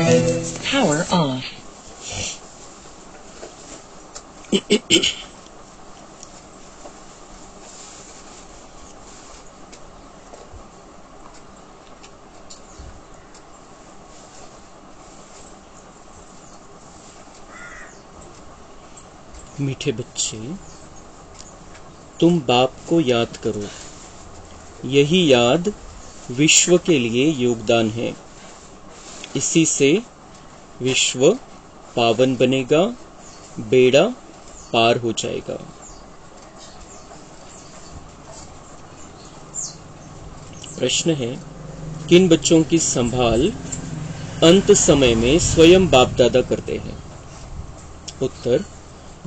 Power off. मीठे बच्चे, तुम बाप को याद करो। यही याद विश्व के लिए योगदान है। इसी से विश्व पावन बनेगा, बेड़ा पार हो जाएगा। प्रश्न है, किन बच्चों की संभाल अंत समय में स्वयं बाप दादा करते हैं? उत्तर,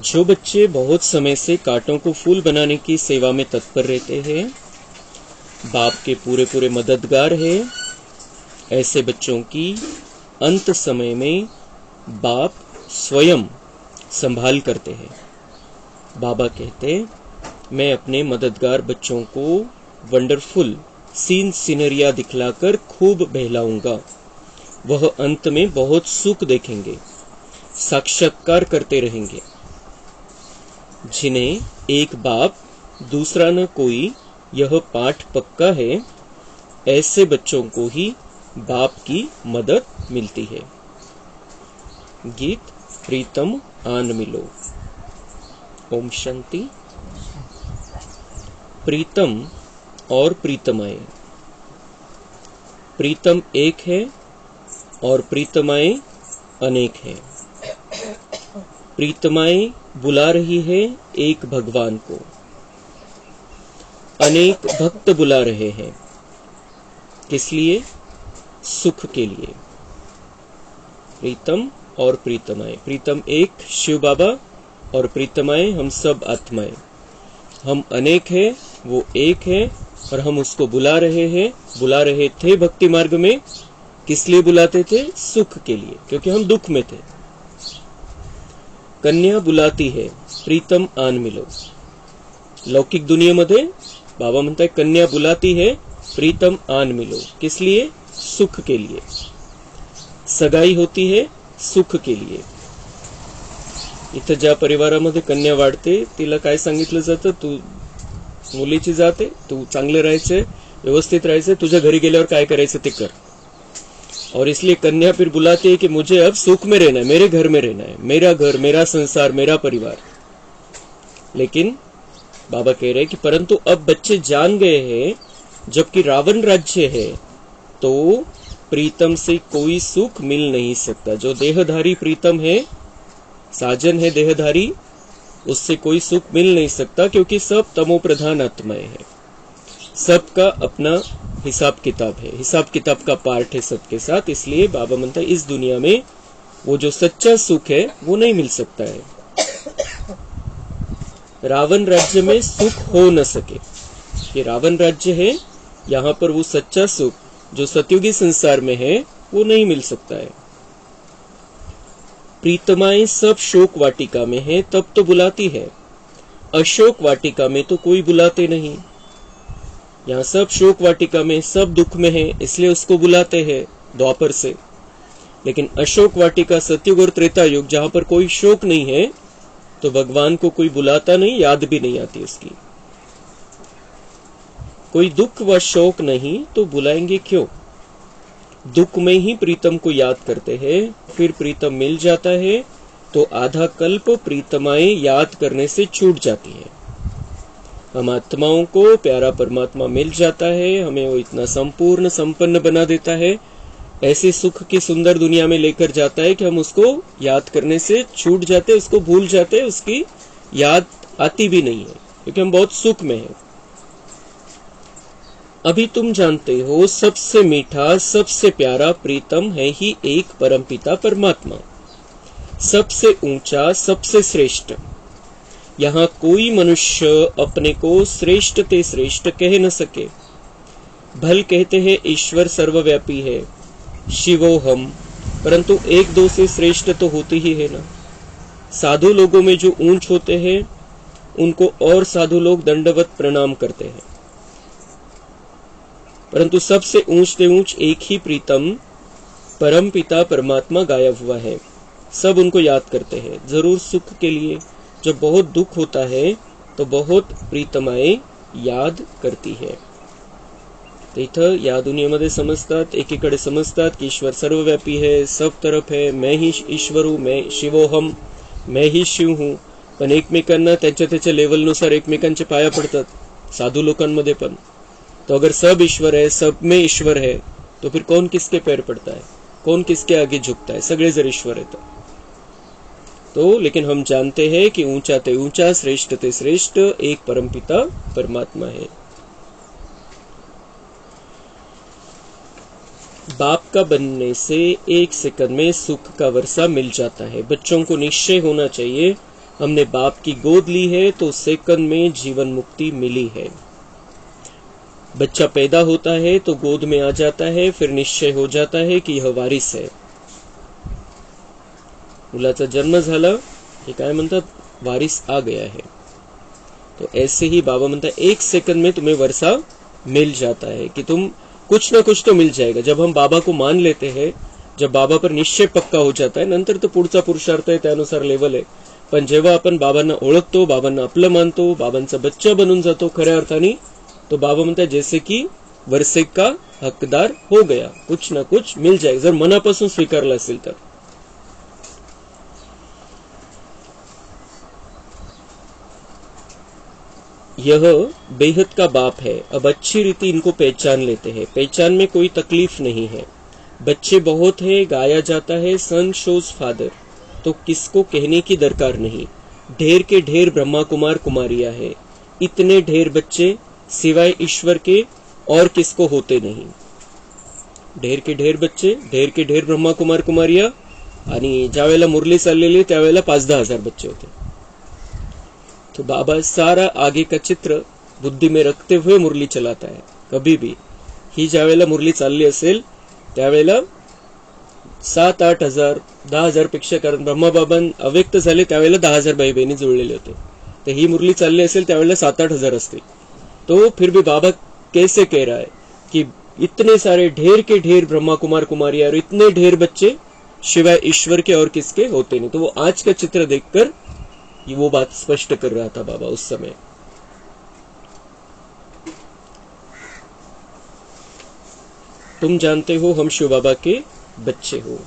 जो बच्चे बहुत समय से कांटों को फूल बनाने की सेवा में तत्पर रहते हैं, बाप के पूरे पूरे मददगार हैं, ऐसे बच्चों की अंत समय में बाप स्वयं संभाल करते हैं। बाबा कहते, मैं अपने मददगार बच्चों को वंडरफुल सीन सीनरिया दिखलाकर खूब बहलाऊंगा। वह अंत में बहुत सुख देखेंगे, साक्षात्कार करते रहेंगे। जिन्हें एक बाप दूसरा न कोई, यह पाठ पक्का है, ऐसे बच्चों को ही बाप की मदद मिलती है। गीत प्रीतम आन मिलो। ओम शांति। प्रीतम और प्रीतमाएं। प्रीतम एक है और प्रीतमाएं अनेक हैं। प्रीतमाएं बुला रही है एक भगवान को, अनेक भक्त बुला रहे हैं। किस लिए? सुख के लिए। प्रीतम और प्रीतमाएं। प्रीतम एक शिव बाबा और प्रीतमाएं हम सब आत्माएं। हम अनेक हैं, वो एक है और हम उसको बुला रहे हैं, बुला रहे थे भक्ति मार्ग में। किस लिए बुलाते थे? सुख के लिए, क्योंकि हम दुख में थे। कन्या बुलाती है, प्रीतम आन मिलो। लौकिक दुनियेमध्ये बाबा म्हणताय कन्या बुलाती है, प्रीतम आन मिलो। किस लिए? सुख के लिए। सगाई होती है सुख के लिए। इथं ज्या परिवारामध्ये कन्या वाढते तिला काय सांगितलं जातं? तू मुलीची जाते, तू चांगले राहायचे, व्यवस्थित राहायचे, तुझ्या घरी गेल्यावर काय करायचं ते कर। और इसलिए कन्या फिर बुलाती है कि मुझे अब सुख में रहना है, मेरे घर में रहना है, मेरा घर, मेरा संसार, मेरा परिवार। लेकिन बाबा कह रहे हैं कि परंतु अब बच्चे जान गए हैं, जबकि रावण राज्य है तो प्रीतम से कोई सुख मिल नहीं सकता। जो देहधारी प्रीतम है, साजन है देहधारी, उससे कोई सुख मिल नहीं सकता, क्योंकि सब तमो प्रधान आत्माएं हैं। सबका अपना हिसाब किताब है, हिसाब किताब का पार्ट है सबके साथ। इसलिए बाबा म्हणता है इस दुनिया में वो जो सच्चा सुख है वो नहीं मिल सकता है। रावण राज्य में सुख हो न सके, ये रावण राज्य है, यहाँ पर वो सच्चा सुख जो सतयुगी संसार में है वो नहीं मिल सकता है। प्रीतमाएं सब शोक वाटिका में है तब तो बुलाती है, अशोक वाटिका में तो कोई बुलाते नहीं। यहाँ सब शोक वाटिका में, सब दुख में है, इसलिए उसको बुलाते हैं द्वापर से। लेकिन अशोक वाटिका सतयुग और त्रेता युग, जहां पर कोई शोक नहीं है, तो भगवान को कोई बुलाता नहीं, याद भी नहीं आती उसकी। कोई दुख व शोक नहीं तो बुलाएंगे क्यों? दुख में ही प्रीतम को याद करते हैं, फिर प्रीतम मिल जाता है तो आधा कल्प प्रीतमाएं याद करने से छूट जाती है। हम आत्माओं को प्यारा परमात्मा मिल जाता है, हमें वो इतना संपूर्ण संपन्न बना देता है, ऐसे सुख की सुंदर दुनिया में लेकर जाता है कि हम उसको याद करने से छूट जाते, उसको भूल जाते, उसकी याद आती भी नहीं है, क्योंकि हम बहुत सुख में हैं। अभी तुम जानते हो सबसे मीठा, सबसे प्यारा प्रीतम है ही एक परमपिता परमात्मा, सबसे ऊंचा, सबसे श्रेष्ठ। यहाँ कोई मनुष्य अपने को श्रेष्ठ ते श्रेष्ठ कह न सके। भल कहते हैं ईश्वर सर्वव्यापी है, शिवो हम, परंतु एक दो से श्रेष्ठ तो होती ही है ना। साधु लोगों में जो ऊंच होते हैं उनको और साधु लोग दंडवत प्रणाम करते हैं, परंतु सबसे ऊंच ते ऊंच एक ही प्रीतम परम पिता परमात्मा गायब हुआ है, सब उनको याद करते हैं। जरूर सुख के लिए जब बहुत दुख होता है तो बहुत प्रीतमाएं याद करती है। तर इथं या दुनियेमध्ये समजतात, एकीकडे समजतात की ईश्वर सर्वव्यापी है, सब तरफ है, मैं ही ईश्वर हूं, मैं शिवोहम, मैं ही शिव हूं, पण एकमेकांना त्याच्या त्याच्या लेवलनुसार एकमेकांचे पाया पडतात, साधू लोकांमध्ये पण। तो अगर सब ईश्वर है, सब में ईश्वर है, तो फिर कौन किसके पैर पड़ता है, कौन किसके आगे झुकता है? सगळे जर ईश्वर है तो लेकिन हम जानते हैं कि ऊंचा ते ऊंचा, श्रेष्ठ ते श्रेष्ठ एक परमपिता परमात्मा है। बाप का बनने से 1 सेकंड में सुख का वर्षा मिल जाता है। बच्चों को निश्चय होना चाहिए, हमने बाप की गोद ली है तो सेकंड में जीवन मुक्ति मिली है। बच्चा पैदा होता है तो गोद में आ जाता है, फिर निश्चय हो जाता है कि यह वारिस है। मुलाचा जन्म झाला हे काय म्हणतात, वारिस आ गया है। तो ऐसे ही बाबा म्हणतात 1 सेकंड में तुम्हें वर्षा मिल जाता है कि तुम कुछ ना कुछ तो मिल जाएगा। जब हम बाबा को मान लेते हैं, जब बाबा पर निश्चय पक्का हो जाता है, नंतर तो पुढचा पुरुषार्थ आहे त्यानुसार लेवल आहे। पण जेव्हा आपण बाबांना ओळखतो, बाबांना आपलं मानतो, बाबांचा बच्चा बनून जातो खऱ्या अर्थाने, तो बाबा म्हणतात जैसे की वर्षे का हकदार हो गया, कुछ ना कुछ मिल जाएगा, जर मनापासून स्वीकारलं असेल तर। यह बेहद का बाप है, अब अच्छी रीति इनको पहचान लेते हैं। पहचान में कोई तकलीफ नहीं है। बच्चे बहुत है, गाया जाता है सन शोज फादर, तो किसको कहने की दरकार नहीं। ढेर के ढेर ब्रह्मा कुमार कुमारियां है, इतने ढेर बच्चे सिवाय ईश्वर के और किसको होते नहीं। ढेर के ढेर बच्चे, ढेर के ढेर ब्रह्मा कुमार कुमारिया, आणि ज्यावेळेला मुरली चाललेली त्यावेळेला 5-10 हजार बच्चे होते। तो बाबा सारा आगे का चित्र बुद्धि में रखते हुए मुरली चलाता है। कभी भी ही ज्यावेळेला मुरली चालली असेल त्यावेळेला 7-8 हजार 10 हजार पेक्षा, कारण ब्रह्माबाबन अव्यक्त झाले त्यावेळेला 10 हजार भाई बहिणी जुळलेले होते, तर ही मुरली चालली असेल त्यावेळेला 7-8 हजार असतील। तो फिर भी बाबा कैसे कह रहा है कि इतने सारे ढेर के ढेर ब्रह्मा कुमार कुमारियां और इतने ढेर बच्चे शिवाय ईश्वर के और किसके होते नहीं। तो वो आज का चित्र देखकर ये वो बात स्पष्ट कर रहा था बाबा उस समय। तुम जानते हो हम शिव बाबा के बच्चे हो।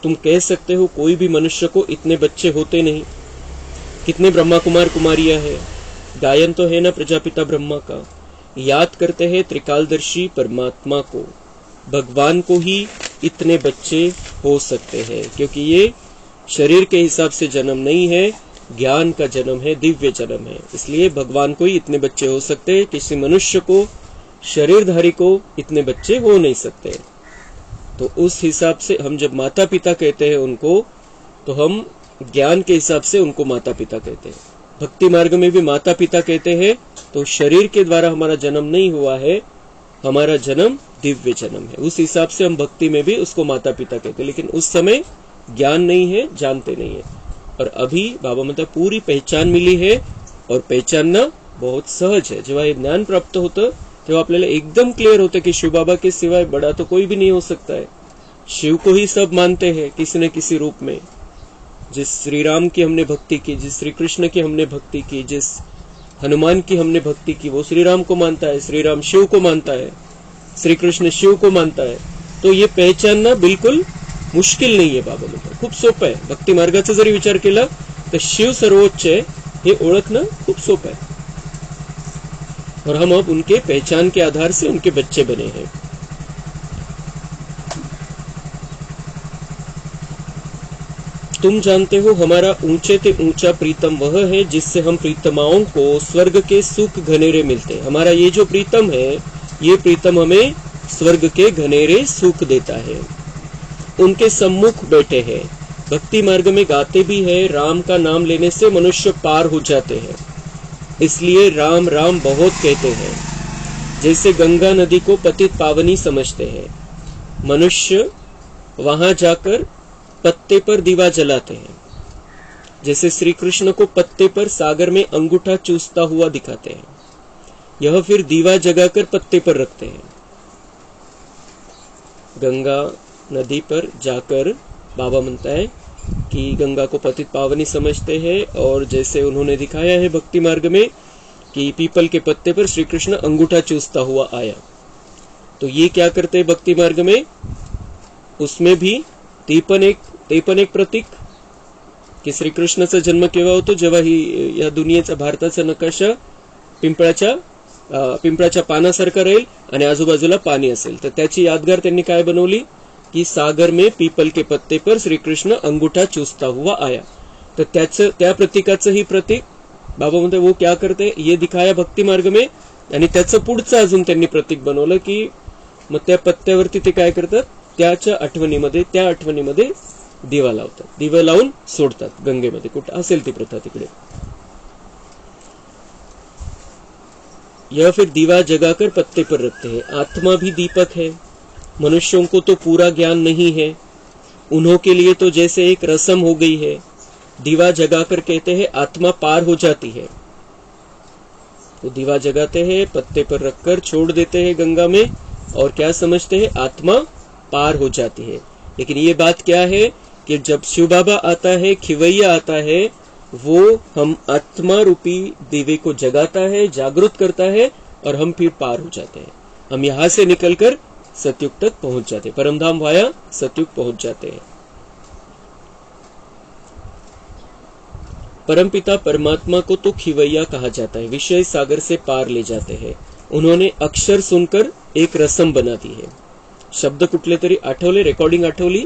तुम कह सकते हो कोई भी मनुष्य को इतने बच्चे होते नहीं, कितने ब्रह्मा कुमार कुमारियां है। गायन तो है ना प्रजापिता ब्रह्मा का, याद करते हैं त्रिकालदर्शी परमात्मा को, भगवान को ही इतने बच्चे हो सकते हैं, क्योंकि ये शरीर के हिसाब से जन्म नहीं है, ज्ञान का जन्म है, दिव्य जन्म है। इसलिए भगवान को ही इतने बच्चे हो सकते हैं, किसी मनुष्य को, शरीरधारी को इतने बच्चे हो नहीं सकते। तो उस हिसाब से हम जब माता पिता कहते हैं उनको, तो हम ज्ञान के हिसाब से उनको माता पिता कहते हैं। भक्ति मार्ग में भी माता पिता कहते हैं, तो शरीर के द्वारा हमारा जन्म नहीं हुआ है, हमारा जन्म दिव्य जन्म है। उस हिसाब से हम भक्ति में भी उसको माता पिता कहते हैं, लेकिन उस समय ज्ञान नहीं है, जानते नहीं है। और अभी बाबा मतलब पूरी पहचान मिली है, और पहचानना बहुत सहज है। जेव्हा हे ज्ञान प्राप्त होतं तेव्हा आपल्याला एकदम क्लियर होतं कि शिव बाबा के सिवाय बड़ा तो कोई भी नहीं हो सकता है। शिव को ही सब मानते हैं किसी न किसी रूप में। जिस श्री राम की हमने भक्ति की, जिस श्री कृष्ण की हमने भक्ति की, जिस हनुमान की हमने भक्ति की, वो श्री राम को मानता है, श्री राम शिव को मानता है, श्री कृष्ण शिव को मानता है। तो ये पहचानना बिल्कुल मुश्किल नहीं है। बाबा म्हणतात खूप सोपं आहे। भक्ती मार्गाचा जरी विचार केला तर शिव सर्वोच्च है, हे ओळखणं खूप सोपं है। और हम अब उनके पहचान के आधार से उनके बच्चे बने हैं। तुम जानते हो हमारा ऊंचे ते ऊंचा प्रीतम वह है जिससे हम प्रीतमाओं को स्वर्ग के सुख घनेरे मिलते हैं। हमारा ये जो प्रीतम है, ये प्रीतम हमें स्वर्ग के घनेरे सुख देता है। उनके सम्मुख बैठे हैं। भक्ति मार्ग में गाते भी है, राम का नाम लेने से मनुष्य पार हो जाते हैं, इसलिए राम राम बहुत कहते हैं। जैसे गंगा नदी को पतित पावनी समझते हैं, मनुष्य वहां जाकर पत्ते पर दीवा जलाते हैं। जैसे श्री कृष्ण को पत्ते पर सागर में अंगूठा चूसता हुआ दिखाते हैं, यह फिर दीवा जगाकर पत्ते पर रखते हैं। गंगा नदी पर जाकर बाबा म्हणता है कि गंगा को पतित पावनी समझते हैं, और जैसे उन्होंने दिखाया है भक्ति मार्ग में कि पीपल के पत्ते पर श्री कृष्ण अंगूठा चूसता हुआ आया। तो ये क्या करते हैं भक्ति मार्ग में, उसमें भी ते पण एक प्रतीक की श्री कृष्णाचा जन्म केव्हा होतो, जेव्हा ही या दुनियेचा भारताचा नकाशा पिंपळाच्या पानासारखा राहील आणि आजूबाजूला पाणी असेल, तर त्याची यादगार त्यांनी काय बनवली कि सागर में पीपल के पत्ते पर श्री कृष्ण अंगूठा चूसता हुआ आया। तर त्या प्रतीकाचं ही प्रतीक बाबा म्हणते वो क्या करते, ये दिखाया भक्ती मार्ग में, आणि त्याचं पुढचं अजून त्यांनी प्रतीक बनवलं की मग त्या पत्त्यावरती ते काय करतात, त्या आठवणीमध्ये दिवा लावतात, दिवा लावून सोडतात गंगेमध्ये, कुठं असेल ती प्रथा तिकडे। या फिर दीवा जगाकर पत्ते पर रखते हैं। आत्मा भी दीपक है। मनुष्यों को तो पूरा ज्ञान नहीं है, उन्हों के लिए तो जैसे एक रस्म हो गई है। दीवा जगाकर कहते हैं आत्मा पार हो जाती है। तो दीवा जगाते हैं, पत्ते पर रखकर छोड़ देते हैं गंगा में, और क्या समझते हैं, आत्मा पार हो जाती है। लेकिन ये बात क्या है कि जब शिव बाबा आता है, खिवैया आता है, वो हम आत्मा रूपी दीवे को जगाता है, जागृत करता है, और हम फिर पार हो जाते हैं। हम यहां से निकलकर सतयुग तक पहुंच जाते हैं, परमधाम वाया सतयुग पहुंच जाते हैं। परमपिता परमात्मा को तो खिवैया कहा जाता है, विषय सागर से पार ले जाते हैं। उन्होंने अक्षर सुनकर एक रसम बना दी है। शब्द कुठले तरी आठवले, रेकॉर्डिंग आठवली,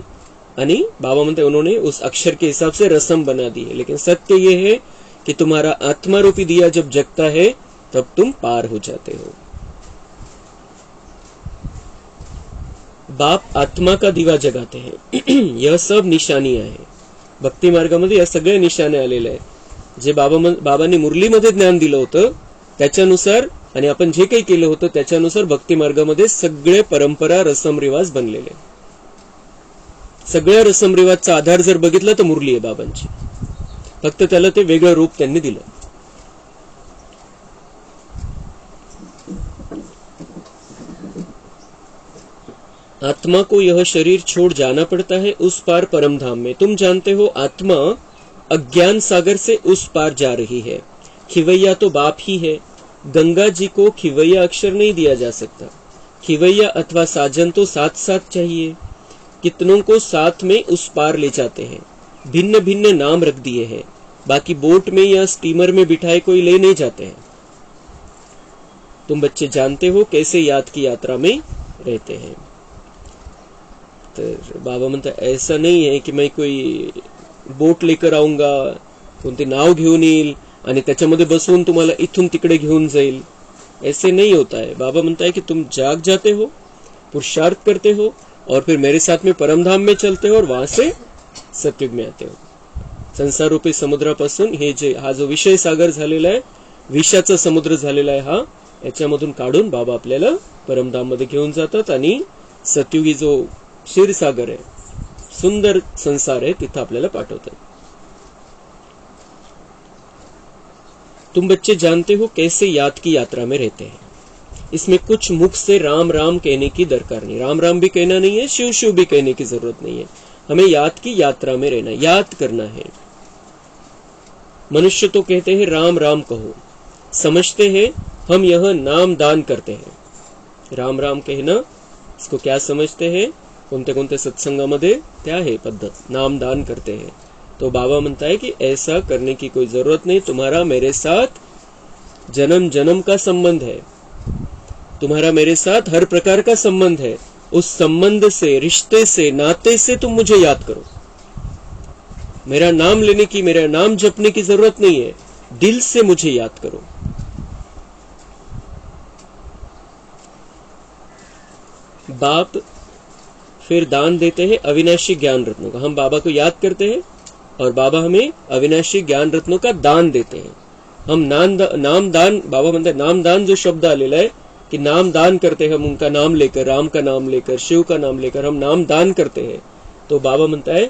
आणि बाबा म्हणते उन्होंने उस अक्षर के हिसाब से रसम बना दी है। लेकिन सत्य ये है कि तुम्हारा आत्मा रूपी दिया जब जगता है तब तुम पार हो जाते हो। बाप आत्मा का दिवा जगाते हैं। यह सब निशानियां हैं भक्ती मार्गामध्ये, या सगळ्या निशाने आलेल्या आहेत। जे बाबांनी मुरलीमध्ये ज्ञान दिलं होतं त्याच्यानुसार, आणि आपण जे काही केलं होतं त्याच्यानुसार भक्ती मार्गामध्ये सगळे परंपरा रसम रिवाज बनलेले। सगळ्या रसम रिवाजचा आधार जर बघितला तर मुरली आहे बाबांची, फक्त त्याला ते वेगळं रूप त्यांनी दिलं। आत्मा को यह शरीर छोड़ जाना पड़ता है उस पार परमधाम में। तुम जानते हो आत्मा अज्ञान सागर से उस पार जा रही है। खिवैया तो बाप ही है। गंगा जी को खिवैया अक्षर नहीं दिया जा सकता। खिवैया अथवा साजन तो साथ साथ चाहिए। कितनों को साथ में उस पार ले जाते हैं, भिन्न भिन्न नाम रख दिए हैं, बाकी बोट में या स्टीमर में बिठाए कोई ले नहीं जाते हैं। तुम बच्चे जानते हो कैसे याद की यात्रा में रहते हैं। तर बाबा म्हणतात ऐसा नहीं है कि मैं कोई बोट लेकर आऊंगा, कोणते नाव घेऊन येईल आणि त्याच्यामध्ये बसवून तुम्हाला इथून तिकडे घेऊन जाईल, ऐसे नहीं होता है। बाबा म्हणता है कि तुम जाग जाते हो, पुरुषार्थ करते हो, और फिर मेरे साथ में परमधाम में चलते हो, और वहां से सतयुग में आते हो। संसार रूपी समुद्रापासून हे जे हा जो विषय सागर झालेला आहे, विषाचा समुद्र झालेला आहे, हा याच्यामधून काढून बाबा आपल्याला परमधाम मध्ये घेऊन जातात, आणि सतयुगी जो क्षीरसागर आहे, सुंदर संसार आहे, तिथं आपल्याला पाठवतात। तुम बच्चे जानते हो कैसे याद की यात्रा में रहते हैं। इसमें कुछ मुख से राम राम कहने की दरकार नहीं, राम राम भी कहना नहीं है, शिव शिव भी कहने की जरूरत नहीं है। हमें याद की यात्रा में रहना, याद करना है। मनुष्य तो कहते हैं राम राम कहो, समझते हैं हम यह नाम दान करते हैं। राम राम कहना, इसको क्या समझते हैं, कोणत्या कोणत्या सत्संगामध्ये त्या आहे पद्धत, नाम दान करते हैं। तो बाबा म्हणता है कि ऐसा करने की कोई जरूरत नहीं। तुम्हारा मेरे साथ जन्म जन्म का संबंध है, तुम्हारा मेरे साथ हर प्रकार का संबंध है। उस संबंध से, रिश्ते से, नाते से तुम मुझे याद करो। मेरा नाम लेने की, मेरा नाम जपने की जरूरत नहीं है, दिल से मुझे याद करो। बाप फिर दान देते हैं अविनाशी ज्ञान रत्नों का। हम बाबा को याद करते हैं और बाबा हमें अविनाशी ज्ञान रत्नों का दान देते हैं। हम नाम दान, बाबा म्हणते नाम दान जो शब्द आलेला है कि नाम दान करते हैं, हम उनका नाम लेकर, राम का नाम लेकर, शिव का नाम लेकर हम नाम दान करते हैं। तो बाबा म्हणता है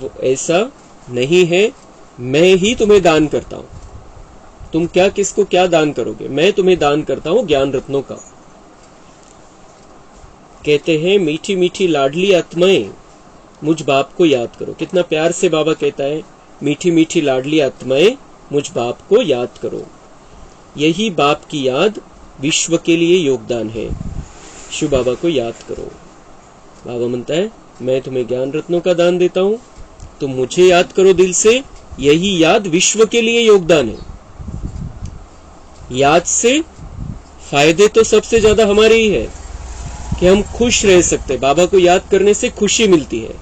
वो ऐसा नहीं है, मैं ही तुम्हें दान करता हूं। तुम क्या किसको क्या दान करोगे, मैं तुम्हें दान करता हूं ज्ञान रत्नों का। कहते हैं मीठी मीठी लाडली आत्माएं मुझ बाप को याद करो। कितना प्यार से बाबा कहता है मीठी मीठी लाडली आत्माएं मुझ बाप को याद करो। यही बाप की याद विश्व के लिए योगदान है। शिव बाबा को याद करो। बाबा म्हणता है मैं तुम्हें ज्ञान रत्नों का दान देता हूं, तुम मुझे याद करो दिल से, यही याद विश्व के लिए योगदान है। याद से फायदे तो सबसे ज्यादा हमारे ही है कि हम खुश रह सकते। बाबा को याद करने से खुशी मिलती है,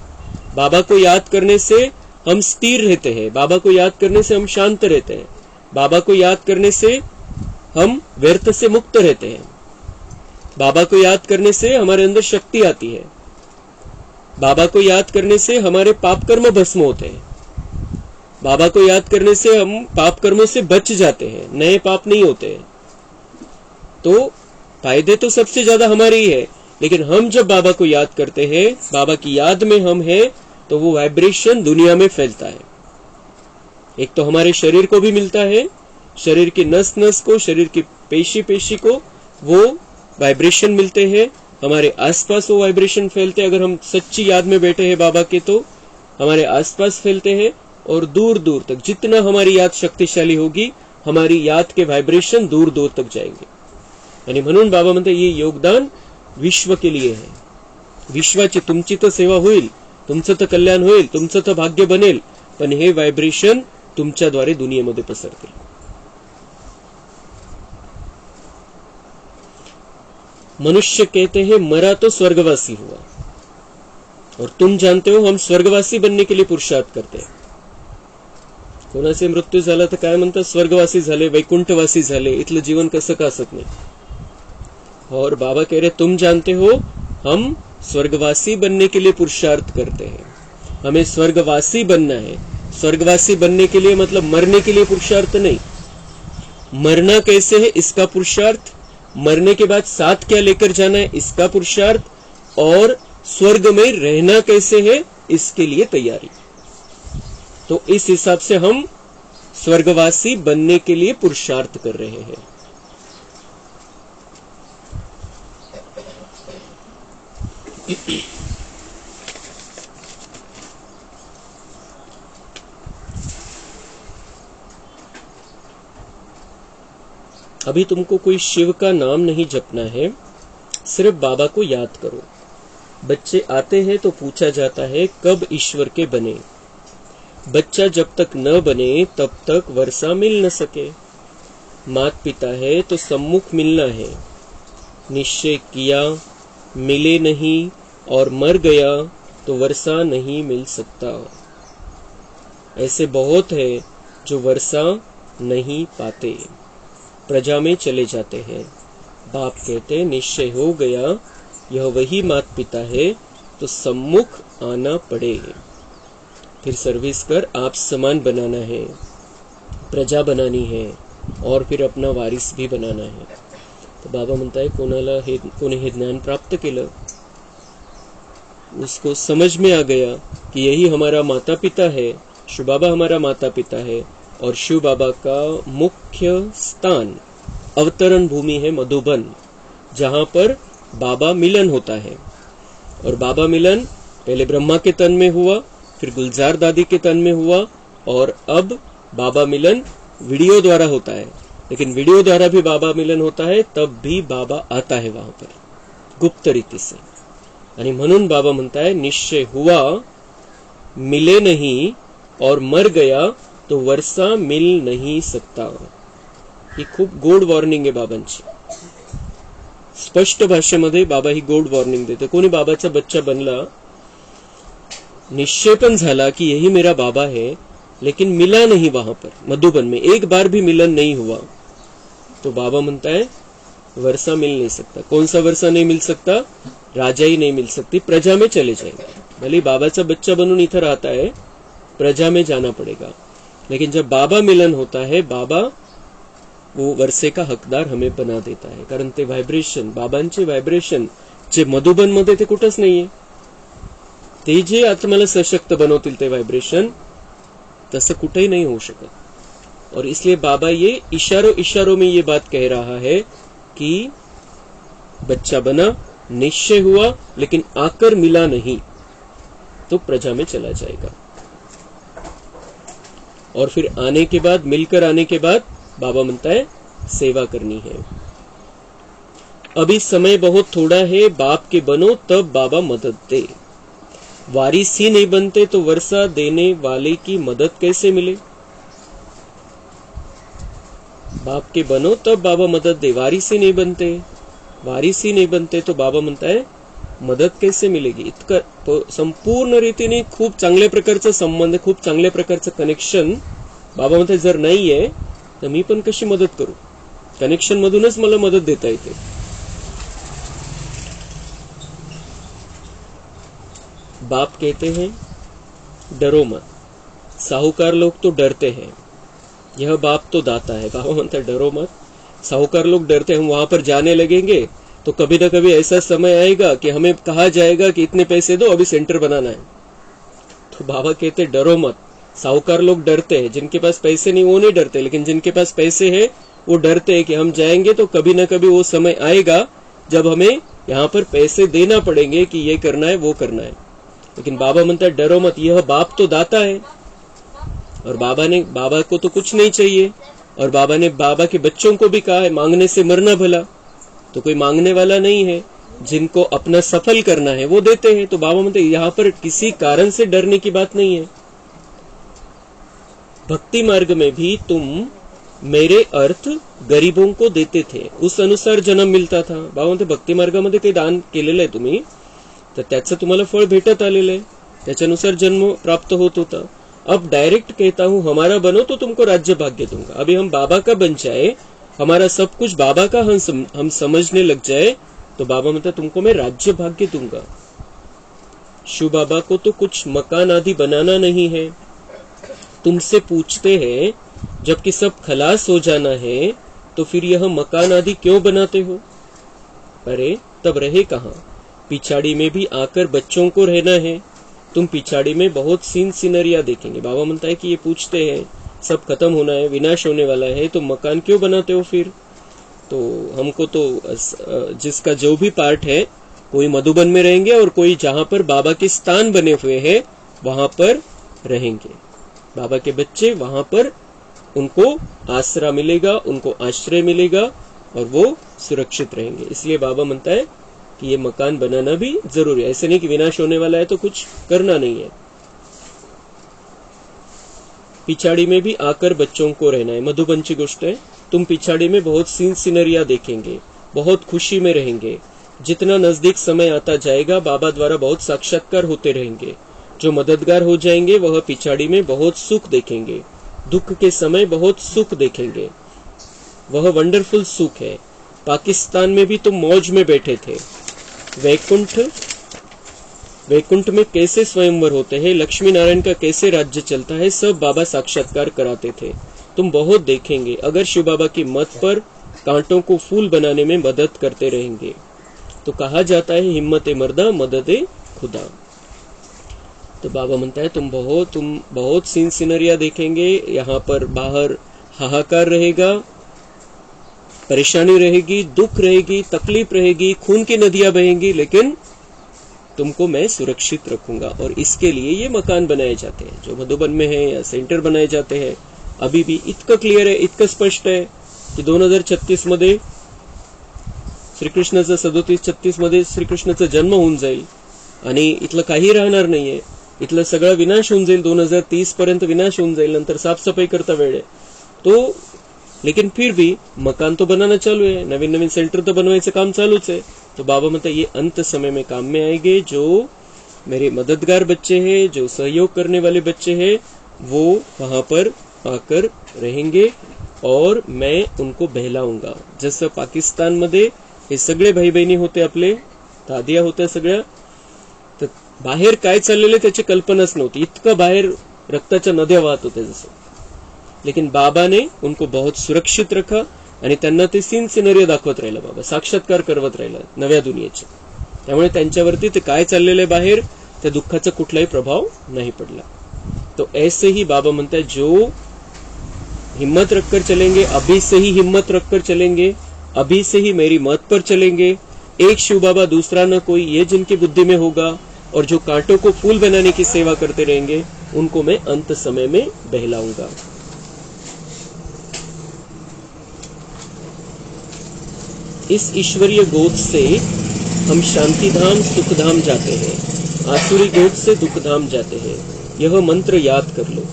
बाबा को याद करने से हम स्थिर रहते हैं, बाबा को याद करने से हम शांत रहते हैं, बाबा को याद करने से हम व्यर्थ से मुक्त रहते हैं, बाबा को याद करने से हमारे अंदर शक्ति आती है, बाबा को याद करने से हमारे पाप कर्म भस्म होते हैं, बाबा को याद करने से हम पाप कर्मों से बच जाते हैं, नए पाप नहीं होते हैं। तो फायदे तो सबसे ज्यादा हमारे ही है, लेकिन हम जब बाबा को याद करते हैं, बाबा की याद में हम हैं, तो वो वाइब्रेशन दुनिया में फैलता है। एक तो हमारे शरीर को भी मिलता है, शरीर की नस नस को, शरीर की पेशी पेशी को वो वाइब्रेशन मिलते हैं, हमारे आसपास वो वाइब्रेशन फैलते हैं। अगर हम सच्ची याद में बैठे हैं बाबा के तो हमारे आसपास फैलते हैं, और दूर दूर तक जितना हमारी याद शक्तिशाली होगी, हमारी याद के वाइब्रेशन दूर दूर तक जाएंगे। आणि म्हणून बाबा म्हणते ये योगदान विश्व के लिए है। विश्वाची तुमची तर सेवा होईल, तुमचं तर कल्याण होईल, तुमचं तर भाग्य बनेल, पण हे वाइब्रेशन तुमच्याद्वारे दुनियेमध्ये पसरतील। मनुष्य कहते हैं मरा तो स्वर्गवासी हुआ, और तुम जानते हो हम स्वर्गवासी बनने के लिए पुरुषार्थ करते हैं। कोणाचे मृत्यू झाला तर काय म्हणतात, स्वर्गवासी झाले, वैकुंठवासी झाले, इथलं जीवन कसं का असत नाही। और बाबा कह रहे तुम जानते हो हम स्वर्गवासी बनने के लिए पुरुषार्थ करते हैं, हमें स्वर्गवासी बनना है। स्वर्गवासी बनने के लिए मतलब मरने के लिए पुरुषार्थ नहीं, मरना कैसे है इसका पुरुषार्थ, मरने के बाद साथ क्या लेकर जाना है इसका पुरुषार्थ, और स्वर्ग में रहना कैसे है इसके लिए तैयारी। तो इस हिसाब से हम स्वर्गवासी बनने के लिए पुरुषार्थ कर रहे हैं। अभी तुमको कोई शिव का नाम नहीं जपना है, सिर्फ बाबा को याद करो। बच्चे आते हैं तो पूछा जाता है कब ईश्वर के बने। बच्चा जब तक न बने तब तक वर्षा मिल न सके। मात पिता है तो सम्मुख मिलना है। निश्चय किया मिले नहीं और मर गया तो वर्षा नहीं मिल सकता। ऐसे बहुत है जो वर्षा नहीं पाते, प्रजा में चले जाते हैं। बाप कहते निश्चय हो गया यह वही मात पिता है तो सम्मुख आना पड़े। फिर सर्विस कर आप समान बनाना है, प्रजा बनानी है, और फिर अपना वारिस भी बनाना है। तो बाबा म्हणताय कोणी हे ज्ञान प्राप्त केलं, उसको समझ में आ गया कि यही हमारा माता पिता है, शिव बाबा हमारा माता पिता है, और शिव बाबा का मुख्य स्थान अवतरण भूमि है मधुबन, जहां पर बाबा मिलन होता है। और बाबा मिलन पहले ब्रह्मा के तन में हुआ, फिर गुलजार दादी के तन में हुआ, और अब बाबा मिलन वीडियो द्वारा होता है। लेकिन वीडियो द्वारा भी बाबा मिलन होता है, तब भी बाबा आता है वहां पर गुप्त रीति से। आणि म्हणून बाबा म्हणता है निश्चय हुआ मिले नहीं और मर गया तो वर्षा मिल नहीं सकता। ही खूप गोड वॉर्निंग आहे बाबांची। स्पष्ट भाषेमध्ये बाबा ही गोड वॉर्निंग देते। कोणी बाबाचा बच्चा बनला, निश्चय पण झाला कि यही मेरा बाबा है, लेकिन मिला नहीं वहां पर मधुबन में, एक बार भी मिलन नहीं हुआ, तो बाबा म्हणता है वर्षा मिल नहीं सकता। कौन सा वर्षा नहीं मिल सकता? राजा ही नहीं मिल सकती, प्रजा में चले जाएंगे। भले बाबाचा बच्चा बनून इधर आता है, प्रजा में जाना पड़ेगा। लेकिन जब बाबा मिलन होता है, बाबा वो वर्षे का हकदार हमें बना देता है। कारण ते व्हायब्रेशन, बाबांचे व्हायब्रेशन जे मधुबन मध्ये ते कुठंच नाहीये, ते जे आत्म्याला सशक्त बनवतील ते व्हायब्रेशन तसं कुठेही नहीं हो सकत। और इसलिए बाबा ये इशारों इशारों में ये बात कह रहा है कि बच्चा बना निश्चय हुआ लेकिन आकर मिला नहीं तो प्रजा में चला जाएगा। और फिर आने के बाद, मिलकर आने के बाद बाबा म्हणता है सेवा करनी है। अभी समय बहुत थोड़ा है, बाप के बनो तब बाबा मदद दे। वारिस ही नहीं बनते तो वर्षा देने वाले की मदद कैसे मिले? बाप के बनो तब बाबा मदद दे। वारिस ही नहीं बनते तो बाबा म्हणता है मदत कैसे मिलेगी? इतकं संपूर्ण रीतीने खूप चांगल्या प्रकारचा संबंध, खूप चांगल्या प्रकारचं कनेक्शन बाबा म्हणतात जर नाहीये तर मी पण कशी मदत करू? कनेक्शन मधूनच मला मदत देता येते। बाप कहते हैं डरो मत, साहूकार लोग तो डरते हैं, यह बाप तो दाता है। बाबा म्हणता है डरो मत, साहूकार लोग डरते हैं, हम वहां पर जाने लगेंगे तो कभी ना कभी ऐसा समय आएगा कि हमें कहा जाएगा कि इतने पैसे दो, अभी सेंटर बनाना है। तो बाबा कहते डरो मत, साहूकार लोग डरते हैं, जिनके पास पैसे नहीं वो नहीं डरते, लेकिन जिनके पास पैसे है वो डरते हैं कि हम जाएंगे तो कभी ना कभी वो समय आएगा जब हमें यहाँ पर पैसे देना पड़ेंगे कि ये करना है वो करना है। लेकिन बाबा म्हणता है डरो मत, यह बाप तो दाता है। और बाबा को तो कुछ नहीं चाहिए, और बाबा ने बाबा के बच्चों को भी कहा है मांगने से मरना भला। तो कोई मांगने वाला नहीं है, जिनको अपना सफल करना है वो देते हैं। तो बाबा म्हणते यहाँ पर किसी कारण से डरने की बात नहीं है। भक्ति मार्ग में भी तुम मेरे अर्थ गरीबों को देते थे, उस अनुसार जन्म मिलता था। बाबा म्हणते भक्ती मार्गामध्ये काही दान केलेलं आहे तुम्ही तर त्याचं तुम्हाला फळ भेटत आलेलं आहे, त्याच्यानुसार जन्म प्राप्त होत होता। अब डायरेक्ट कहता हूं हमारा बनो तो तुमको राज्य भाग्य दूंगा। अभी हम बाबा का बन जाए, हमारा सब कुछ बाबा का हम समझने लग जाए तो बाबा मतलब तुमको मैं राज्य भाग्य दूंगा। शिव बाबा को तो कुछ मकान आदि बनाना नहीं है। तुमसे पूछते हैं जबकि सब खलास हो जाना है तो फिर यह मकान आदि क्यों बनाते हो? अरे तब रहे कहाँ? पिछाड़ी में भी आकर बच्चों को रहना है। तुम पिछाड़ी में बहुत सीन सीनरिया देखेंगे। बाबा म्हणता है कि ये पूछते हैं सब खत्म होना है, विनाश होने वाला है, तो मकान क्यों बनाते हो फिर? तो हमको तो जिसका जो भी पार्ट है, कोई मधुबन में रहेंगे और कोई जहां पर बाबा के स्थान बने हुए हैं वहां पर रहेंगे। बाबा के बच्चे वहां पर उनको आसरा मिलेगा, उनको आश्रय मिलेगा और वो सुरक्षित रहेंगे। इसलिए बाबा म्हणता है कि ये मकान बनाना भी जरूरी है। ऐसे नहीं कि विनाश होने वाला है तो कुछ करना नहीं है। पिछाड़ी में भी आकर बच्चों को रहना है। मधुबन की गोष्ट है। तुम पिछाड़ी में बहुत सीन सीनरिया देखेंगे, बहुत खुशी में रहेंगे। जितना नजदीक समय आता जाएगा बाबा द्वारा बहुत साक्षात्कार होते रहेंगे। जो मददगार हो जाएंगे वह पिछाड़ी में बहुत सुख देखेंगे, दुख के समय बहुत सुख देखेंगे। वह वंडरफुल सुख है। पाकिस्तान में भी तुम मौज में बैठे थे। वैकुंठ में कैसे स्वयंवर होते हैं, लक्ष्मी नारायण का कैसे राज्य चलता है, सब बाबा साक्षात्कार कराते थे। तुम बहुत देखेंगे। अगर शिव बाबा की मत पर कांटों को फूल बनाने में मदद करते रहेंगे तो कहा जाता है हिम्मत मर्दा मदद खुदा। तो बाबा म्हणता है तुम बहुत सीन सीनरिया देखेंगे। यहाँ पर बाहर हाहाकार रहेगा, परेशानी रहेगी, दुख रहेगी, तकलीफ रहेगी, खून की नदियां बहेंगी, लेकिन तुमको मैं सुरक्षित रखूंगा। और इसके लिए ये मकान बनाए जाते हैं जो मधुबन में है या सेंटर बनाए जाते हैं। अभी भी इतकं क्लिअर आहे, इतकं स्पष्ट आहे की 2036 मध्ये श्रीकृष्णाचा 37-36 मध्ये श्रीकृष्णाचा जन्म होऊन जाईल आणि इथलं काही राहणार नाहीये। इथलं सगळं विनाश होऊन जाईल। 2030 पर्यंत विनाश होऊन जाईल। नंतर साफसफाई करता वेळ आहे तो, लेकिन फिर भी मकान तो बनाना चालू है, नवीन नवीन सेंटर तो बनवायचं काम चालूच है। तो बाबा म्हणता ये अंत समय में काम में आएंगे। जो मेरे मददगार बच्चे हैं, जो सहयोग करने वाले बच्चे हैं, वो वहां पर आकर रहेंगे और मैं उनको बहलाऊंगा। जसं पाकिस्तान मध्ये हे सगळे भाई बहिणी होते, आपले दादिया होत्या सगळ्या, तर बाहेर काय चाललेलं त्याची कल्पनाच नव्हती। इतकं बाहेर रक्ताच्या नद्या वाहत होत्या जसं। लेकिन बाबा ने उनको बहुत सुरक्षित रखा आणि त्यांना ते सीन सिनरियो दाखवत राहिला। बाबा साक्षात्कार करवत राहिला नव्या दुनियेचे। त्यामुळे त्यांच्यावरती ते काय चाललेलं आहे बाहेर त्या दुःखाचा कुठलाही प्रभाव नहीं पडला। तो ऐसे ही बाबा म्हणता है जो हिम्मत रखकर चलेंगे, अभी से ही हिम्मत रखकर चलेंगे, अभी से ही मेरी मत पर चलेंगे, एक शिव बाबा दूसरा न कोई, ये जिनकी बुद्धि में होगा, और जो कांटों को फूल बनाने की सेवा करते रहेंगे उनको मैं अंत समय में बहलाऊंगा। इस ईश्वरीय गोद से हम शांति धाम सुख धाम जाते हैं, आसुरी गोद से दुख धाम जाते हैं। यह मंत्र याद कर लो।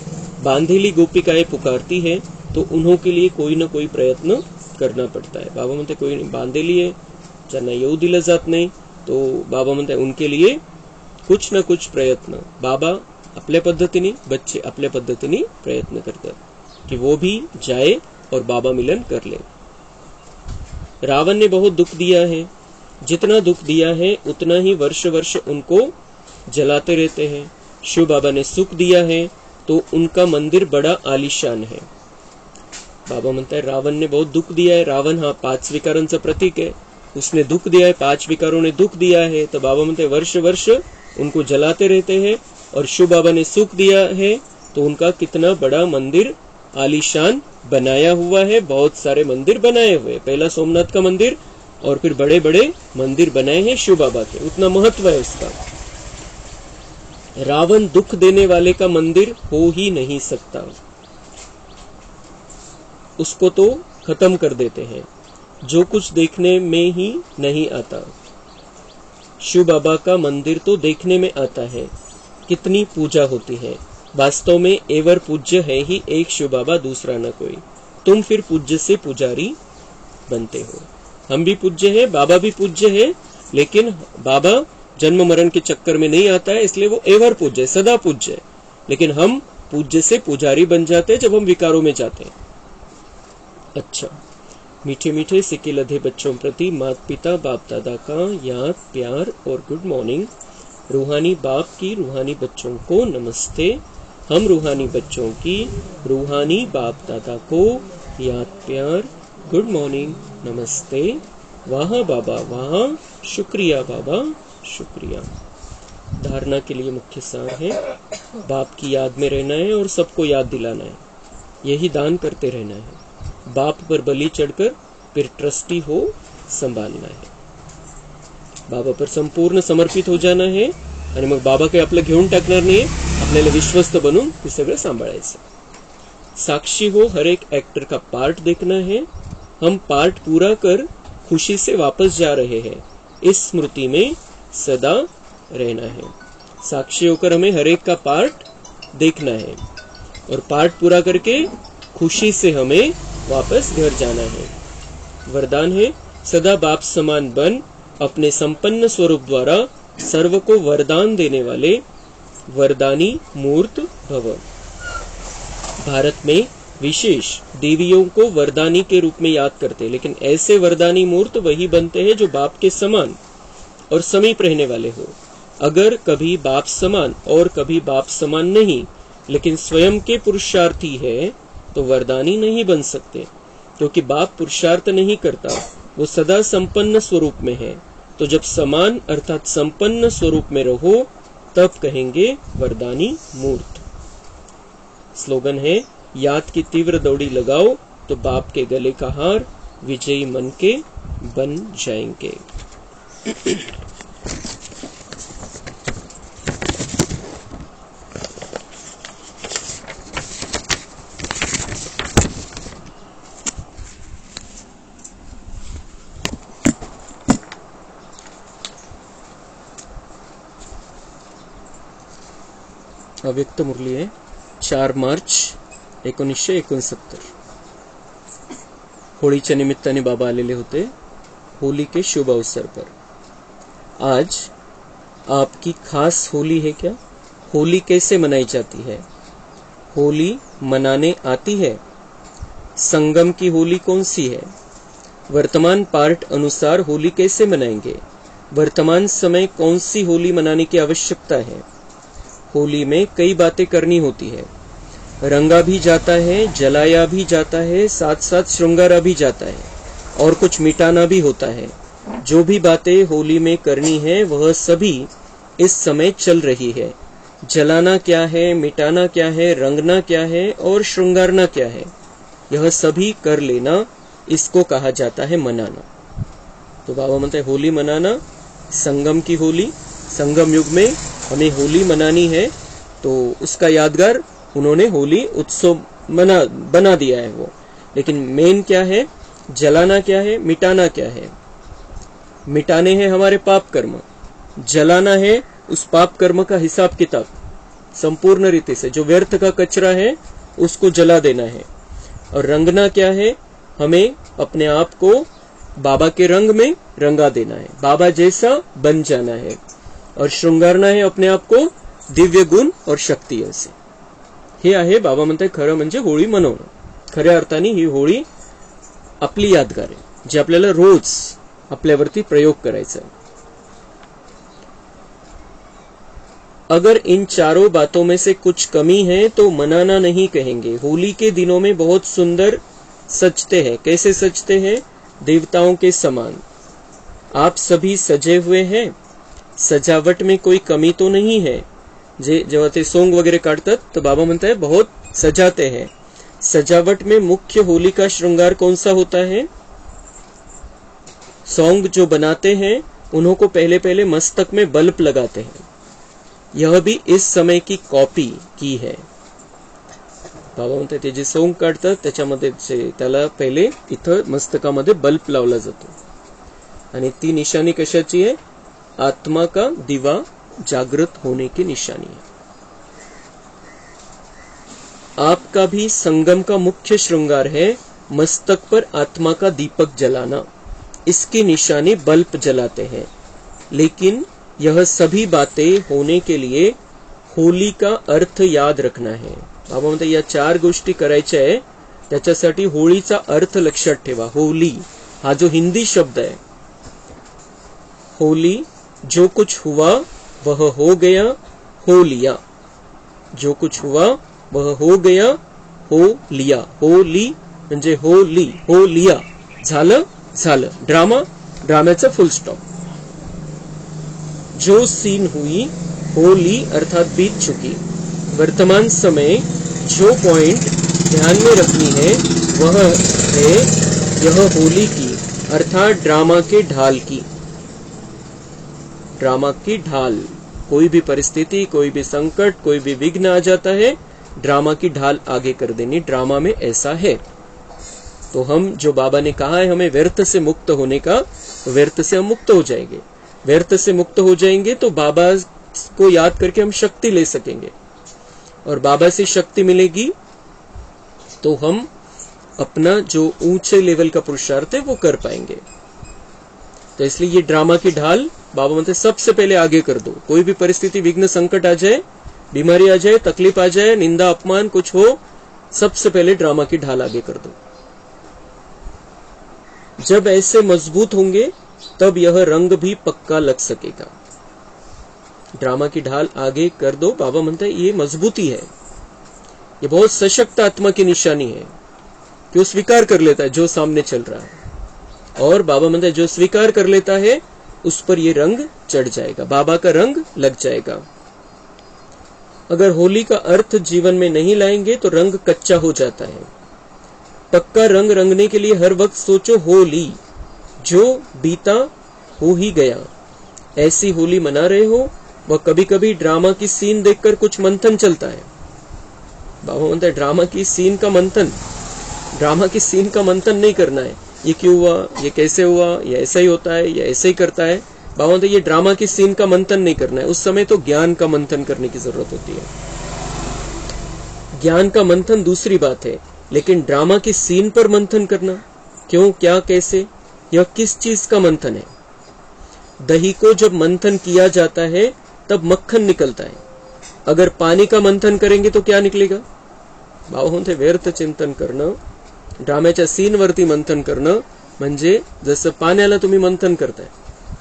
बांधेली गोपिकाएं पुकारती है तो उन्हों के लिए कोई ना कोई प्रयत्न करना पड़ता है। बाबा म्हणते कोई बांधेली आहे ज्यांना येऊ दिलं जात नाही, तो बाबा म्हणते उनके लिए कुछ ना कुछ प्रयत्न। बाबा आपल्या पद्धतीने, बच्चे आपल्या पद्धतीने प्रयत्न करतात कि वो भी जाए और बाबा मिलन कर ले। रावण ने बहुत दुख दिया है, जितना दुख दिया है उतना ही वर्ष वर्ष उनको जलाते रहते हैं। शिव बाबा ने सुख दिया है तो उनका मंदिर बड़ा आलीशान है। बाबा म्हणता है रावण ने बहुत दुख दिया है। रावण हा 5 विकारांचं प्रतीक है, उसने दुख दिया है, 5 विकारों ने दुख दिया है। तो बाबा म्हणते हैं वर्ष वर्ष उनको जलाते रहते हैं। और शिव बाबा ने सुख दिया है तो उनका कितना बड़ा मंदिर आलीशान बनाया हुआ है, बहुत सारे मंदिर बनाए हुए। पहला सोमनाथ का मंदिर और फिर बड़े बड़े मंदिर बनाए हैं शिव बाबा के, उतना महत्व है उसका। रावण दुख देने वाले का मंदिर हो ही नहीं सकता, उसको तो खत्म कर देते हैं। जो कुछ देखने में ही नहीं आता, शिव बाबा का मंदिर तो देखने में आता है। कितनी पूजा होती है, वास्तव में एवर पूज्य है ही एक शिव बाबा, दूसरा न कोई। तुम फिर पूज्य से पुजारी बनते हो। हम भी पूज्य है, बाबा भी पूज्य है, लेकिन बाबा जन्म मरण के चक्कर में नहीं आता है, इसलिए वो एवर पूज्य है, सदा पूज्य है। लेकिन हम पूज्य से पुजारी बन जाते हैं जब हम विकारों में जाते हैं। अच्छा, मीठे मीठे सिक्के लधे बच्चों प्रति माता पिता बाप दादा का याद प्यार और गुड मॉर्निंग। रूहानी बाप की रूहानी बच्चों को नमस्ते। हम रूहानी बच्चों की रूहानी बाप दादा को याद प्यार गुड मॉर्निंग नमस्ते। वाह बाबा वाह, शुक्रिया बाबा शुक्रिया। धारणा के लिए मुख्य सार है, बाप की याद में रहना है और सबको याद दिलाना है, यही दान करते रहना है। बाप पर बलि चढ़कर फिर ट्रस्टी हो संभालना है, बाबा पर संपूर्ण समर्पित हो जाना है आणि मग बाबा काही आपलं घेऊन टाकणार नाही, आपल्याला विश्वस्त बनून ते सगळं सांभाळायचं। साक्षी हो हर एक एक्टर का पार्ट देखना है। हम पार्ट पूरा कर खुशी से वापस जा रहे हैं, इस स्मृति में सदा रहना है। साक्षी होकर हमें हर एक का पार्ट देखना है और पार्ट पूरा करके खुशी से हमें वापस घर जाना है। वरदान है, सदा बाप समान बन, अपने संपन्न स्वरूप द्वारा सर्व को वरदान देने वाले वरदानी मूर्त भव। भारत में विशेष देवियों को वरदानी के रूप में याद करते हैं, लेकिन ऐसे वरदानी मूर्त वही बनते हैं जो बाप के समान और समीप रहने वाले हो। अगर कभी बाप समान और कभी बाप समान नहीं, लेकिन स्वयं के पुरुषार्थी है, तो वरदानी नहीं बन सकते, क्योंकि बाप पुरुषार्थ नहीं करता, वो सदा संपन्न स्वरूप में है। तो जब समान अर्थात संपन्न स्वरूप में रहो, तब कहेंगे वरदानी मूर्त। स्लोगन है, याद की तीव्र दौड़ी लगाओ तो बाप के गले का हार विजयी मन के बन जाएंगे। अव्यक्त मुरली आहे 4 मार्च 1969। होळीच्या निमित्ताने बाबा आलेले होते, होली के शुभ अवसर पर। आज आपकी खास होली है क्या? होली कैसे मनाई जाती है? होली मनाने आती है? संगम की होली कौन सी है? वर्तमान पार्ट अनुसार होली कैसे मनाएंगे? वर्तमान समय कौन सी होली मनाने की आवश्यकता है? होली में कई बातें करनी होती है, रंगा भी जाता है, जलाया भी जाता है, साथ साथ श्रृंगारा भी जाता है और कुछ मिटाना भी होता है। जो भी बातें होली में करनी है वह सभी इस समय चल रही है। जलाना क्या है, मिटाना क्या है, रंगना क्या है और श्रृंगारना क्या है, यह सभी कर लेना, इसको कहा जाता है मनाना। तो बाबा म्हणते होली मनाना, संगम की होली, संगम युग में हमें होली मनानी है, तो उसका यादगार उन्होंने होली उत्सव बना दिया है वो। लेकिन मेन क्या है, जलाना क्या है, मिटाना क्या है? मिटाने हैं हमारे पाप कर्म, जलाना है उस पाप कर्म का हिसाब किताब संपूर्ण रीति से, जो व्यर्थ का कचरा है उसको जला देना है। और रंगना क्या है, हमें अपने आप को बाबा के रंग में रंगा देना है, बाबा जैसा बन जाना है। और श्रृंगारना है अपने आप को दिव्य गुण और शक्तियों से। हे आहे बाबा म्हणतात खरं म्हणजे होळी मनवणं। खऱ्या अर्थाने ही होळी आपली यादगार आहे, जी आपल्याला रोज आपल्यावरती प्रयोग करायचा है। अगर इन चारों बातों में से कुछ कमी है तो मनाना नहीं कहेंगे। होली के दिनों में बहुत सुंदर सजते हैं। कैसे सजते हैं? देवताओं के समान। आप सभी सजे हुए हैं, सजावट में कोई कमी तो नहीं है। जेव्हा ते सोंग वगैरे काढतात तर बाबा म्हणताय बहुत सजाते हैं। सजावट में मुख्य होली का श्रृंगार कौन सा होता है? सॉन्ग जो बनाते हैं उन्हों को पहले पहले मस्तक में बल्ब लगाते हैं। यह भी इस समय की कॉपी की है। बाबा म्हणतात ते जे सोंग काढतात त्याच्यामध्ये त्याला पहिले इथं मस्तकामध्ये बल्ब लावला जातो आणि ती निशानी कशाची है? आत्मा का दिवा जागृत होने की निशानी है। आपका भी संगम का मुख्य श्रृंगार है मस्तक पर आत्मा का दीपक जलाना। इसकी निशानी बल्ब जलाते हैं। लेकिन यह सभी बातें होने के लिए होली का अर्थ याद रखना है। बाबा म्हणतात या चार गोष्टी करायच्या आहे, त्याच्यासाठी होळीचा अर्थ लक्षात ठेवा। होली हा जो हिंदी शब्द है, होली जो कुछ हुआ वह हो गया, हो लिया। जो कुछ हुआ वह हो गया, हो लिया। होली म्हणजे होली, हो लिया, झालं झालं। ड्रामा, ड्राम्याचा फुल स्टॉप। जो सीन हुई होली अर्थात बीत चुकी। वर्तमान समय जो पॉइंट ध्यान में रखनी है वह है यह होली की अर्थात ड्रामा के ढाल की। ड्रामा की ढाल, कोई भी परिस्थिति, कोई भी संकट, कोई भी विघ्न आ जाता है, ड्रामा की ढाल आगे कर देनी। ड्रामा में ऐसा है। तो हम जो बाबा ने कहा है हमें व्यर्थ से मुक्त होने का, व्यर्थ से हम मुक्त हो जाएंगे। व्यर्थ से मुक्त हो जाएंगे तो बाबा को याद करके हम शक्ति ले सकेंगे, और बाबा से शक्ति मिलेगी तो हम अपना जो ऊंचे लेवल का पुरुषार्थ है वो कर पाएंगे। तो इसलिए ये ड्रामा की ढाल बाबा म्हणते सबसे पहले आगे कर दो। कोई भी परिस्थिति, विघ्न, संकट आ जाए, बीमारी आ जाए, तकलीफ आ जाए, निंदा अपमान कुछ हो, सबसे पहले ड्रामा की ढाल आगे कर दो। जब ऐसे मजबूत होंगे तब यह रंग भी पक्का लग सकेगा। ड्रामा की ढाल आगे कर दो। बाबा म्हणते ये मजबूती है, ये बहुत सशक्त आत्मा की निशानी है कि वो स्वीकार कर लेता है जो सामने चल रहा है। और बाबा म्हणते जो स्वीकार कर लेता है उस पर ये रंग चढ़ जाएगा, बाबा का रंग लग जाएगा। अगर होली का अर्थ जीवन में नहीं लाएंगे तो रंग कच्चा हो जाता है। पक्का रंग रंगने के लिए हर वक्त सोचो होली, जो बीता हो ही गया। ऐसी होली मना रहे हो, वह कभी कभी ड्रामा की सीन देखकर कुछ मंथन चलता है। बाबा म्हणता है ड्रामा की सीन का मंथन, ड्रामा की सीन का मंथन नहीं करना है। ये क्यों हुआ, ये कैसे हुआ, ये ऐसा ही होता है, ये ऐसे ही करता है। बाबा म्हणता है ये ड्रामा की सीन का मंथन नहीं करना है। उस समय तो ज्ञान का मंथन करने की जरूरत होती है। ज्ञान का मंथन दूसरी बात है, लेकिन ड्रामा की सीन पर मंथन करना, क्यों, क्या, कैसे, यह किस चीज का मंथन है? दही को जब मंथन किया जाता है तब मक्खन निकलता है। अगर पानी का मंथन करेंगे तो क्या निकलेगा? बाबा म्हणते व्यर्थ चिंतन करणं, ड्राम्याच्या सीनवरती मंथन करणं म्हणजे जसं पाण्याला तुम्ही मंथन करताय,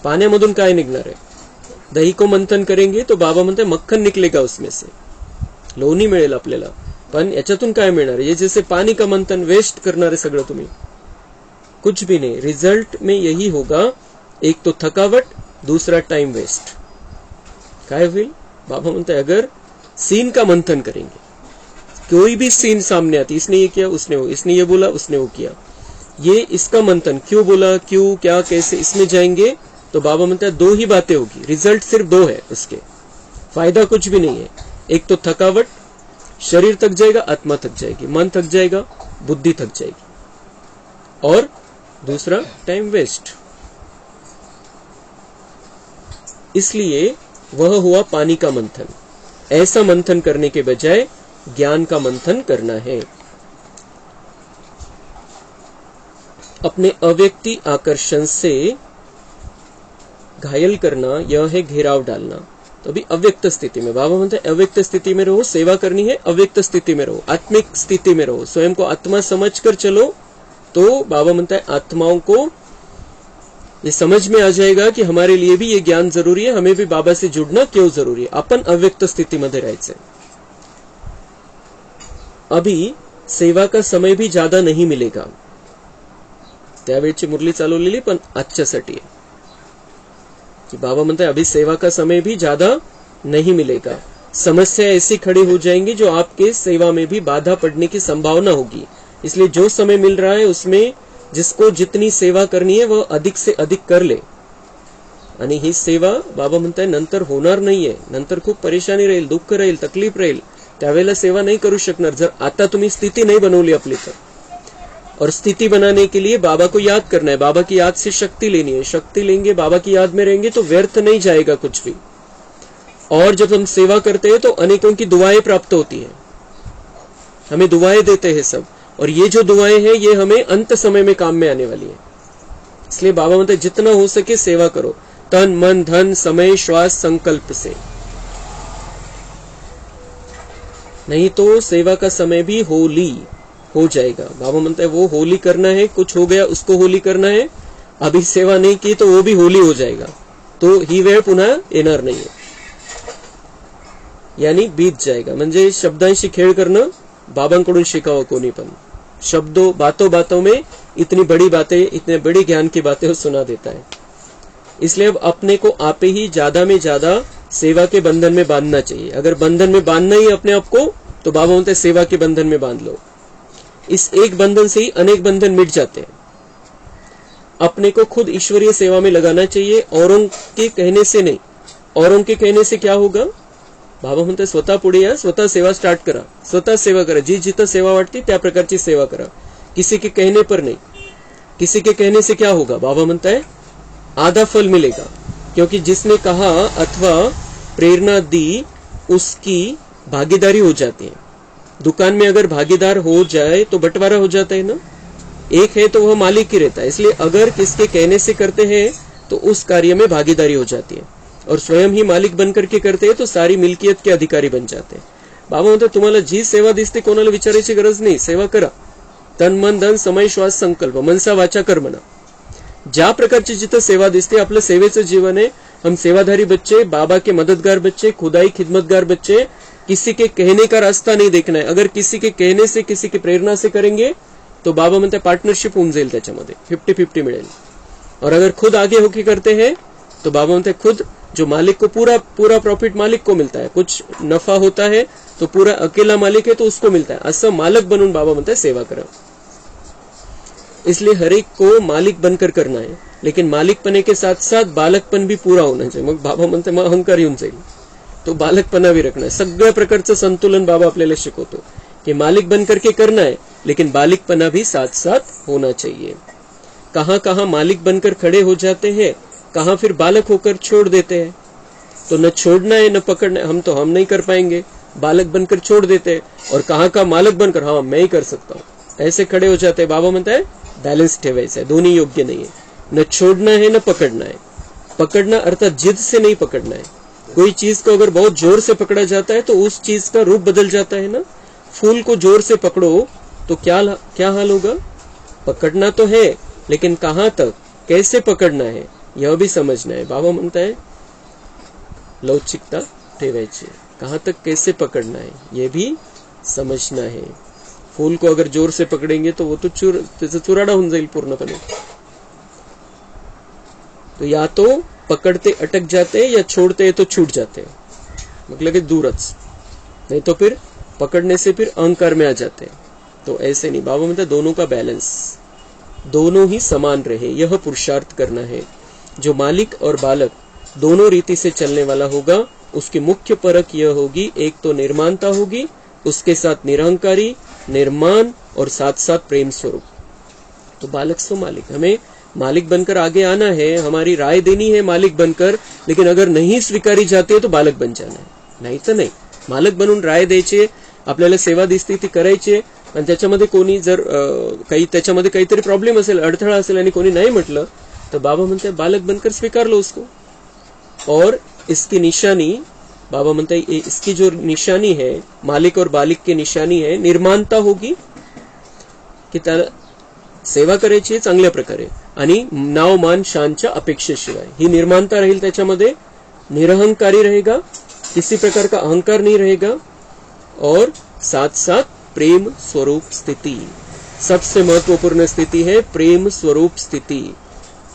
पाण्यामधून काय निघणार आहे? दही को मंथन करेंगे तो बाबा म्हणते मक्खन निकलेगा उसमें से, लोणी मिळेल आपल्याला, पण याच्यातून काय मिळणार? ये जैसे पानी का मंथन वेस्ट करणार आहे सगळं तुम्ही, कुछ भी नहीं। रिजल्ट में यही होगा, एक तो थकावट, दूसरा टाइम वेस्ट। काय होईल? बाबा म्हणते अगर सीन का मंथन करेंगे, कोई भी सीन सामने आती, इसने ये किया, उसने वो, इसने ये बोला, उसने वो किया, ये इसका मंथन क्यों बोला, क्यों, क्या, कैसे, इसमें जाएंगे तो बाबा म्हणता है 2 ही बातें होगी, रिजल्ट सिर्फ 2 है, उसके फायदा कुछ भी नहीं है। एक तो थकावट, शरीर थक जाएगा, आत्मा थक जाएगी, मन थक जाएगा, बुद्धि थक जाएगी, और दूसरा टाइम वेस्ट। इसलिए वह हुआ पानी का मंथन। ऐसा मंथन करने के बजाय ज्ञान का मंथन करना है। अपने अव्यक्ति आकर्षण से घायल करना, यह है घेराव डालना। तो अभी अव्यक्त स्थिति में बाबा म्हणते हैं अव्यक्त स्थिति में रहो, सेवा करनी है, अव्यक्त स्थिति में रहो, आत्मिक स्थिति में रहो, स्वयं को आत्मा समझकर चलो। तो बाबा म्हणता है आत्माओं को ये समझ में आ जाएगा कि हमारे लिए भी ये ज्ञान जरूरी है, हमें भी बाबा से जुड़ना क्यों जरूरी है। आपण अव्यक्त स्थितीमध्ये राहायचंय। अभी सेवा का समय भी ज्यादा नहीं मिलेगा। त्यावेळची मुरली चालवलेली पण आजच्यासाठी आहे कि बाबा म्हणते हैं अभी सेवा का समय भी ज्यादा नहीं मिलेगा। समस्या ऐसी खड़ी हो जाएंगी जो आपके सेवा में भी बाधा पड़ने की संभावना होगी। इसलिए जो समय मिल रहा है उसमें जिसको जितनी सेवा करनी है वह अधिक से अधिक कर ले। आणि ही सेवा बाबा म्हणताय नंतर होणार नाहीये, नंतर खूप परेशानी राहील, दुःख राहील, तकलीफ राहील, त्यावेळेला सेवा नहीं करू शकणार जर आता तुम्ही स्थिति नहीं बनवली अपनी तर। और स्थिति बनाने के लिए बाबा को याद करना है, बाबा की याद से शक्ति लेनी है। शक्ति लेंगे, बाबा की याद में रहेंगे तो व्यर्थ नहीं जाएगा कुछ भी। और जब हम सेवा करते हैं तो अनेकों की दुआएं प्राप्त होती है, हमें दुआएं देते हैं सब, और ये जो दुआएं हैं ये हमें अंत समय में काम में आने वाली है। इसलिए बाबा मतलब जितना हो सके सेवा करो, तन मन धन समय श्वास संकल्प से, नहीं तो सेवा का समय भी होली हो जाएगा। बाबा म्हणता है वो होली करना है, कुछ हो गया उसको होली करना है, अभी सेवा नहीं की तो वो भी होली हो जाएगा, तो ही वेळ पुन्हा येणार नाहीये, यानी बीत जाएगा। म्हणजे शब्दांशी खेळ करणं बाबांकडून शिकावं कोणी पण। शब्दों बातों बातों में इतनी बड़ी बातें, इतने बड़ी ज्ञान की बातें वो सुना देता है। इसलिए अब अपने को आप ही ज्यादा में ज्यादा सेवा के बंधन में बांधना चाहिए। अगर बंधन में बांधना ही अपने आप को तो बाबा बोलते हैं सेवा के बंधन में बांध लो। इस एक बंधन से ही अनेक बंधन मिट जाते हैं। अपने को खुद ईश्वरीय सेवा में लगाना चाहिए, औरों के कहने से नहीं। औरों के कहने से क्या होगा? बाबा म्हणते स्वतः पुढे या, स्वतः सेवा स्टार्ट करा, स्वतः सेवा करा, जी जिथं सेवा वाटती त्या प्रकारची सेवा करा, किसी के कहने पर नहीं। किसी के कहने से क्या होगा? बाबा म्हणता है आधा फल मिलेगा, क्योंकि जिसने कहा अथवा प्रेरणा दी उसकी भागीदारी हो जाती है। दुकान में अगर भागीदार हो जाए तो बंटवारा हो जाता है ना, एक है तो वह मालिक ही रहता है। इसलिए अगर किसके कहने से करते हैं तो उस कार्य में भागीदारी हो जाती है, और स्वयं ही मालिक बनकर के करते हैं तो सारी मिल्कियत के अधिकारी बन जाते हैं। बाबा म्हणतात तुम्हाला जी सेवा दिसते कोणाला विचारायची गरज नाही, सेवा करा, तन मन धन समय श्वास संकल्प मनसा वाचा कर्मणा। ज्या प्रकारची जिथं सेवा दिसते आपलं सेवेचं जीवन है। हम सेवाधारी बच्चे, बाबा के मददगार बच्चे, खुदाई खिदमतगार बच्चे, किसी के कहने का रास्ता नहीं देखना है। अगर किसी के कहने से, किसी की प्रेरणा से करेंगे तो बाबा म्हणते पार्टनरशिप होऊन जाईल, त्याच्यामध्ये 50-50 मिळेल। और अगर खुद आगे होके करते हैं तो बाबा म्हणते खुद जो मालिक को पूरा प्रॉफिट मालिक को मिलता है, कुछ नफा होता है तो पूरा अकेला मालिक है तो उसको मिलता है, असं मालक बनून बाबा म्हणते सेवा करा। इसलिए हर एक को मालिक बनकर करना है, लेकिन मालिकपने के साथ साथ बालकपन भी पूरा होना चाहिए। मग बाबा म्हणते मग अहंकार येऊन जाईल, तो बालकपणा भी रखना है। सगळ्या प्रकारचं संतुलन बाबा आपल्याला शिकवतो कि मालिक बनकर के करना है, लेकिन बालिकपना भी साथ साथ होना चाहिए। कहां कहां मालिक बनकर खड़े हो जाते हैं, कहां फिर बालक होकर छोड़ देते हैं। तो न छोड़ना है न पकड़ना है, हम नहीं कर पाएंगे, बालक बनकर छोड़ देते हैं, और कहां का मालक बनकर हाँ मैं ही कर सकता हूं, ऐसे खड़े हो जाते हैं। बाबा म्हणता है बैलेंस ठेवायचं है, दोनों योग्य नहीं है। न छोड़ना है न पकड़ना है। पकड़ना अर्थात जिद से नहीं पकड़ना है। कोई चीज को अगर बहुत जोर से पकड़ा जाता है तो उस चीज का रूप बदल जाता है ना। फूल को जोर से पकड़ो तो क्या हाल होगा? पकड़ना तो है, लेकिन कहां तक, कैसे पकड़ना है यह भी समझना है। बाबा म्हणता है लवचिकता ठेवायची, कहां तक कैसे पकड़ना है यह भी समझना है। फूल को अगर जोर से पकड़ेंगे तो वो तो चुराड़ा होऊन जाईल पूर्णपणे। तो या तो पकड़ते अटक जाते हैं या छोड़ते हैं तो छूट जाते हैं, मतलब कि दूरच, नहीं तो फिर पकड़ने से फिर अहंकार में आ जाते हैं। तो ऐसे नहीं, बाबा मतलब दोनों का बैलेंस। दोनों ही समान रहे, यह पुरुषार्थ करना है। जो मालिक और बालक दोनों रीति से चलने वाला होगा, उसकी मुख्य परख यह होगी, एक तो निर्माणता होगी, उसके साथ निरहंकारी, निर्माण और साथ साथ प्रेम स्वरूप। तो बालक सो मालिक, हमें मालिक बनकर आगे आना है, हमारी राय देनी है मालिक बनकर, लेकिन अगर नहीं स्वीकारी जाती है तो बालक बन जाना है, नाही तर नाही। मालक बनून राय द्यायचे, आपल्याला सेवा दिसते ती करायची, आणि त्याच्यामध्ये कोणी जर त्याच्यामध्ये काहीतरी प्रॉब्लेम असेल, अडथळा असेल आणि कोणी नाही म्हटलं, तो बाबा म्हणते बालक बनकर स्वीकार लो उसको। और इसकी निशानी, बाबा म्हणते इसकी जो निशानी है, मालिक और बालिक की निशानी है, निर्माणता होगी, की त्याला सेवा करायची चांगल्या प्रकारे आणि नाव मान शानच्या अपेक्षेशिवाय, ही निर्माणता राहील त्याच्यामध्ये, निरहंकारी रहेगा, किसी प्रकार का अहंकार नहीं रहेगा, और साथ साथ प्रेम स्वरूप स्थिति, सबसे महत्वपूर्ण स्थिति है प्रेम स्वरूप स्थिति।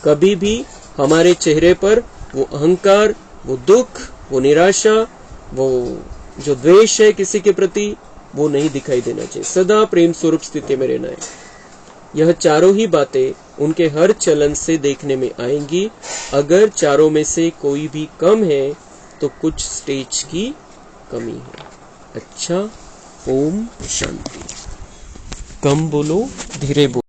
कभी भी हमारे चेहरे पर वो अहंकार, वो दुख, वो निराशा, वो जो द्वेष है किसी के प्रति, वो नहीं दिखाई देना चाहिए, सदा प्रेम स्वरूप स्थिति में रहना है। यह चारों ही बातें उनके हर चलन से देखने में आएंगी। अगर चारों में से कोई भी कम है तो कुछ स्टेज की कमी है। अच्छा, ओम शांति। कम बोलो, धीरे बोलो।